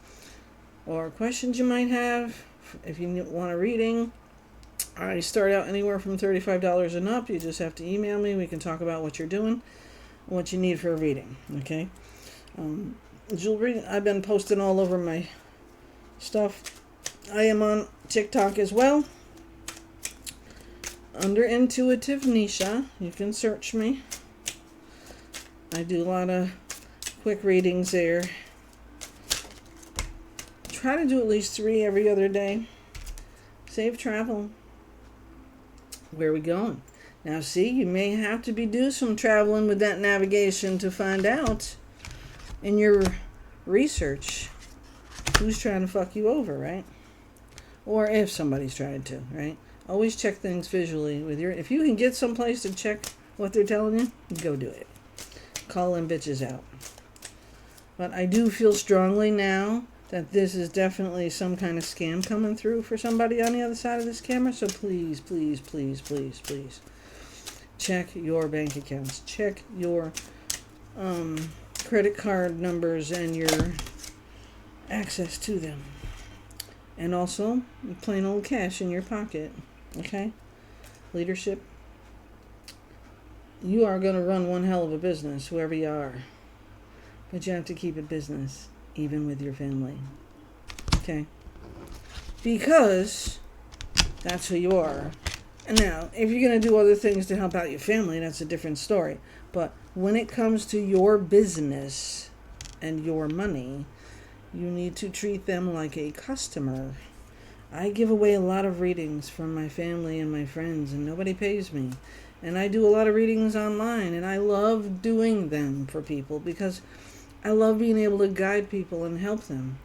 or questions you might have. If you want a reading, I start out anywhere from $35 and up. You just have to email me. We can talk about what you're doing, what you need for a reading. Okay. Jewelry, I've been posting all over my stuff. I am on TikTok as well. Under Intuitive Nisha, you can search me. I do a lot of quick readings there. Try to do at least 3 every other day. Safe travel. Where are we going? Now see, you may have to do some traveling with that navigation to find out in your research who's trying to fuck you over, right? Or if somebody's trying to, right? Always check things visually with your... If you can get someplace to check what they're telling you, go do it. Call them bitches out. But I do feel strongly now that this is definitely some kind of scam coming through for somebody on the other side of this camera. So please, please, please, please, please, check your bank accounts. Check your credit card numbers and your access to them. And also, plain old cash in your pocket. Okay? Leadership. You are going to run one hell of a business, whoever you are. But you have to keep it business, even with your family. Okay? Because that's who you are. And now, if you're going to do other things to help out your family, that's a different story. But when it comes to your business and your money, you need to treat them like a customer. I give away a lot of readings from my family and my friends, and nobody pays me. And I do a lot of readings online, and I love doing them for people because I love being able to guide people and help them.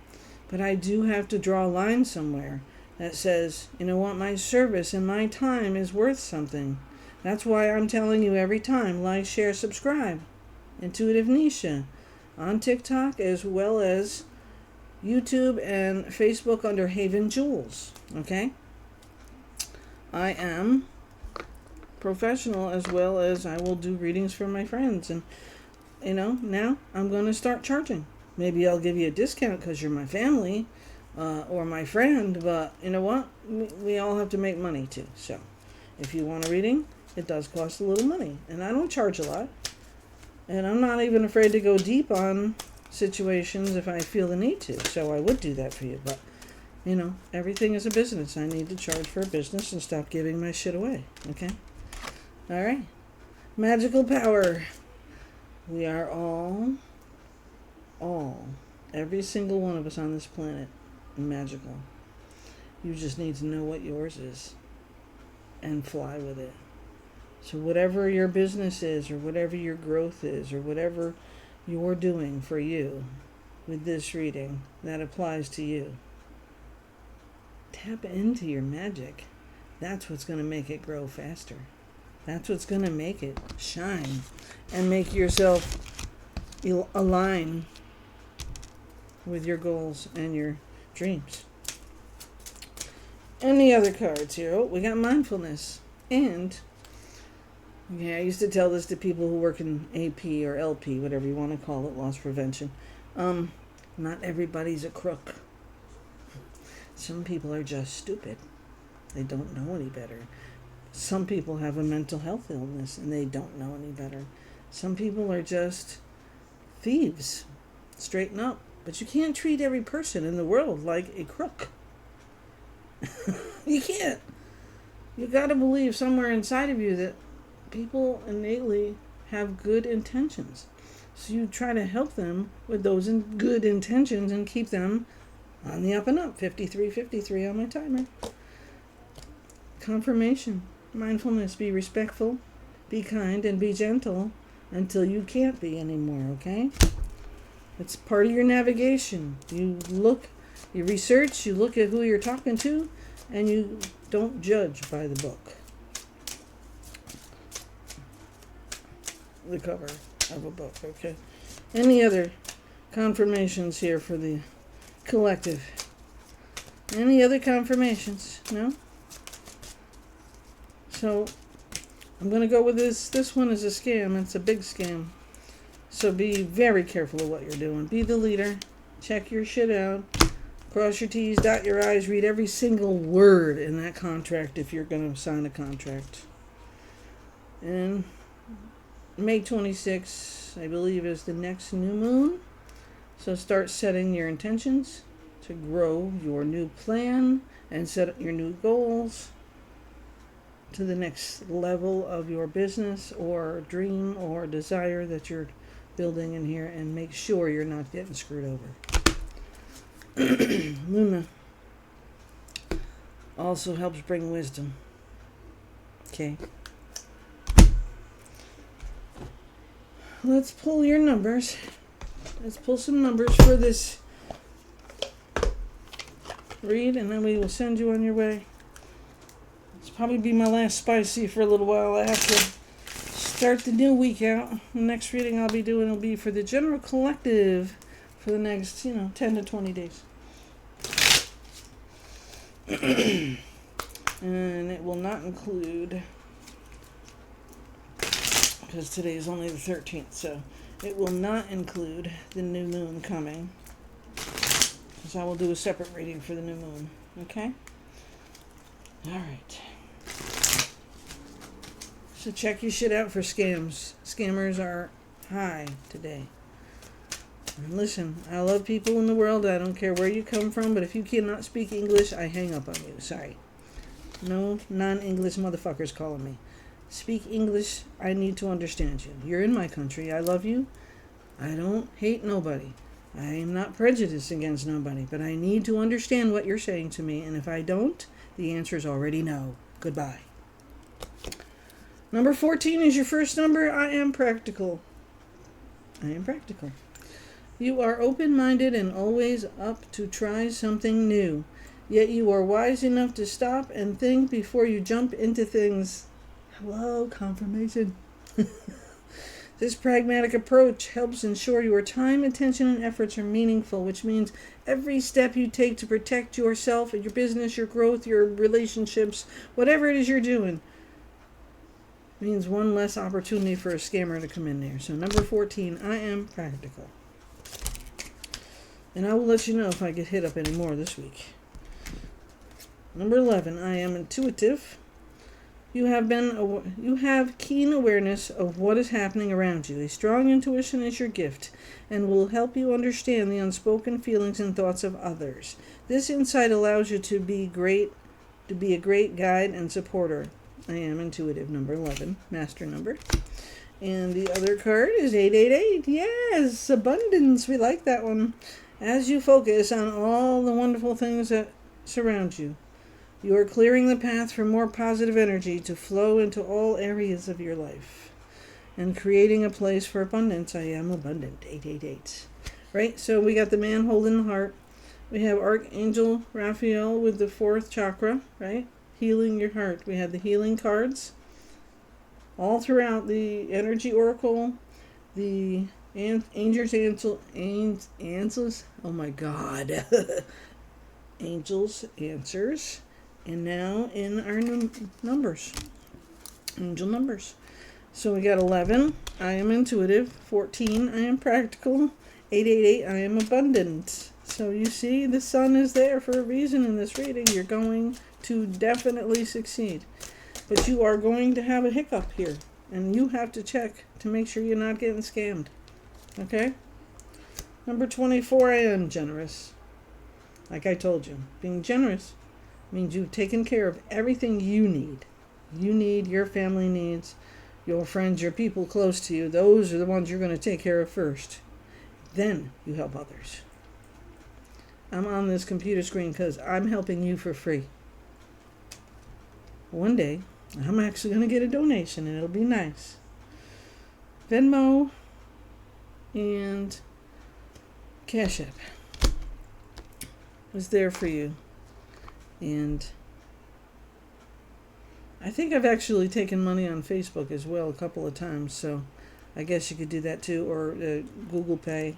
But I do have to draw a line somewhere that says, you know what, my service and my time is worth something. That's why I'm telling you every time, like, share, subscribe. Intuitive Nisha on TikTok as well as YouTube and Facebook under Haven Jewels. Okay? I am professional as well as I will do readings for my friends. And, you know, now I'm going to start charging. Maybe I'll give you a discount because you're my family or my friend. But you know what? We all have to make money too. So if you want a reading, it does cost a little money. And I don't charge a lot. And I'm not even afraid to go deep on situations if I feel the need to. So I would do that for you. But, you know, everything is a business. I need to charge for a business and stop giving my shit away. Okay? All right. Magical power. We are all, every single one of us on this planet, magical. You just need to know what yours is and fly with it. So whatever your business is or whatever your growth is or whatever you're doing for you with this reading that applies to you, tap into your magic. That's what's going to make it grow faster. That's what's going to make it shine and make yourself align with your goals and your dreams. Any other cards here? Oh, we got mindfulness. And, yeah, I used to tell this to people who work in AP or LP, whatever you want to call it, loss prevention. Not everybody's a crook. Some people are just stupid. They don't know any better. Some people have a mental health illness and they don't know any better. Some people are just thieves. Straighten up. But you can't treat every person in the world like a crook. You can't. You got to believe somewhere inside of you that people innately have good intentions. So you try to help them with those good intentions and keep them on the up and up. 53 on my timer. Confirmation. Mindfulness. Be respectful, be kind, and be gentle until you can't be anymore, okay? It's part of your navigation. You look, you research, you look at who you're talking to, and you don't judge by the book. The cover of a book, okay? Any other confirmations here for the collective? Any other confirmations? No? So, I'm going to go with this. This one is a scam. It's a big scam. So be very careful of what you're doing. Be the leader. Check your shit out. Cross your T's, dot your I's. Read every single word in that contract if you're going to sign a contract. And May 26th, I believe, is the next new moon. So start setting your intentions to grow your new plan and set your new goals to the next level of your business or dream or desire that you're building in here, and make sure you're not getting screwed over. Luna also helps bring wisdom. Okay. Let's pull your numbers. Let's pull some numbers for this read, and then we will send you on your way. This will probably be my last spicy for a little while. I have to start the new week out. The next reading I'll be doing will be for the general collective for the next, 10 to 20 days. And it will not include, because today is only the 13th, so it will not include the new moon coming. So I will do a separate reading for the new moon. Okay? All right. So check your shit out for scams. Scammers are high today. And listen, I love people in the world. I don't care where you come from, but if you cannot speak English, I hang up on you. Sorry. No non-English motherfuckers calling me. Speak English. I need to understand you. You're in my country. I love you. I don't hate nobody. I am not prejudiced against nobody, but I need to understand what you're saying to me, and if I don't, the answer is already no. Goodbye. Number 14 is your first number. I am practical. I am practical. You are open-minded and always up to try something new. Yet you are wise enough to stop and think before you jump into things. Hello, confirmation. This pragmatic approach helps ensure your time, attention, and efforts are meaningful, which means every step you take to protect yourself, your business, your growth, your relationships, whatever it is you're doing, means one less opportunity for a scammer to come in there. So number 14, I am practical. And I will let you know if I get hit up any more this week. Number 11, I am intuitive. You have keen awareness of what is happening around you. A strong intuition is your gift and will help you understand the unspoken feelings and thoughts of others. This insight allows you to be a great guide and supporter. I am intuitive, number 11, master number. And the other card is 888. Yes, abundance. We like that one. As you focus on all the wonderful things that surround you, you are clearing the path for more positive energy to flow into all areas of your life and creating a place for abundance. I am abundant. 888. Right? So we got the man holding the heart. We have Archangel Raphael with the 4th chakra, right? Healing your heart. We have the healing cards all throughout the energy oracle, the angels, oh my God. Angels answers. And now in our numbers, angel numbers. So we got 11, I am intuitive. 14, I am practical. 888, I am abundant. So you see, the sun is there for a reason in this reading. You're going to definitely succeed. But you are going to have a hiccup here. And you have to check to make sure you're not getting scammed. Okay? Number 24, I am generous. Like I told you, being generous means you've taken care of everything you need. You need, your family needs, your friends, your people close to you. Those are the ones you're going to take care of first. Then you help others. I'm on this computer screen because I'm helping you for free. One day, I'm actually going to get a donation and it'll be nice. Venmo and Cash App is there for you. And I think I've actually taken money on Facebook as well a couple of times, so I guess you could do that too, or Google Pay.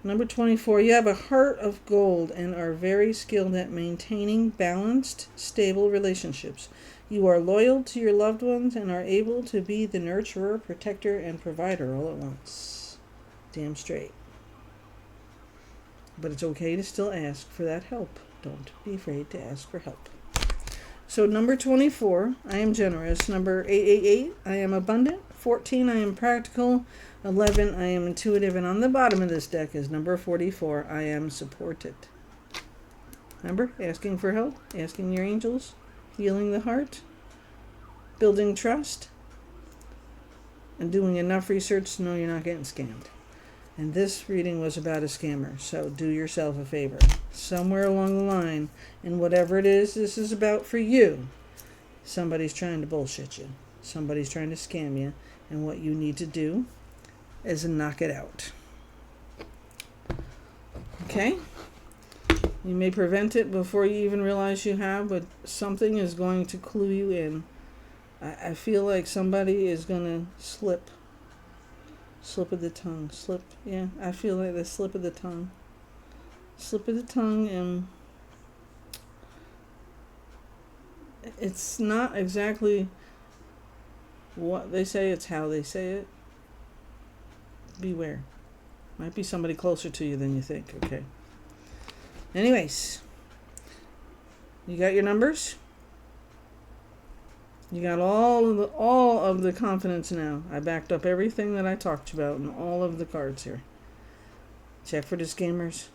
Number 24, you have a heart of gold and are very skilled at maintaining balanced, stable relationships. You are loyal to your loved ones and are able to be the nurturer, protector, and provider all at once. Damn straight. But it's okay to still ask for that help. Don't be afraid to ask for help. So number 24, I am generous. Number 888, I am abundant. 14, I am practical. 11, I am intuitive. And on the bottom of this deck is number 44, I am supported. Remember, asking for help, asking your angels, healing the heart, building trust, and doing enough research to know you're not getting scammed. And this reading was about a scammer, so do yourself a favor. Somewhere along the line, and whatever it is this is about for you, somebody's trying to bullshit you. Somebody's trying to scam you, and what you need to do is knock it out. Okay? You may prevent it before you even realize you have, but something is going to clue you in. I feel like somebody is going to slip. Slip of the tongue. Slip. Yeah, I feel like the slip of the tongue. Slip of the tongue, and it's not exactly what they say, it's how they say it. Beware. Might be somebody closer to you than you think, okay? Anyways, you got your numbers? You got all of the confidence now. I backed up everything that I talked about and all of the cards here. Check for the scammers.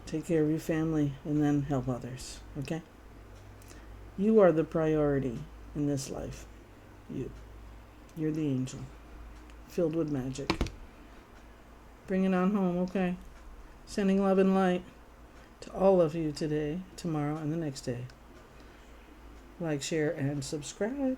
Take care of your family and then help others, okay? You are the priority in this life. You're the angel, filled with magic. Bring it on home, okay? Sending love and light to all of you today, tomorrow, and the next day. Like, share, and subscribe.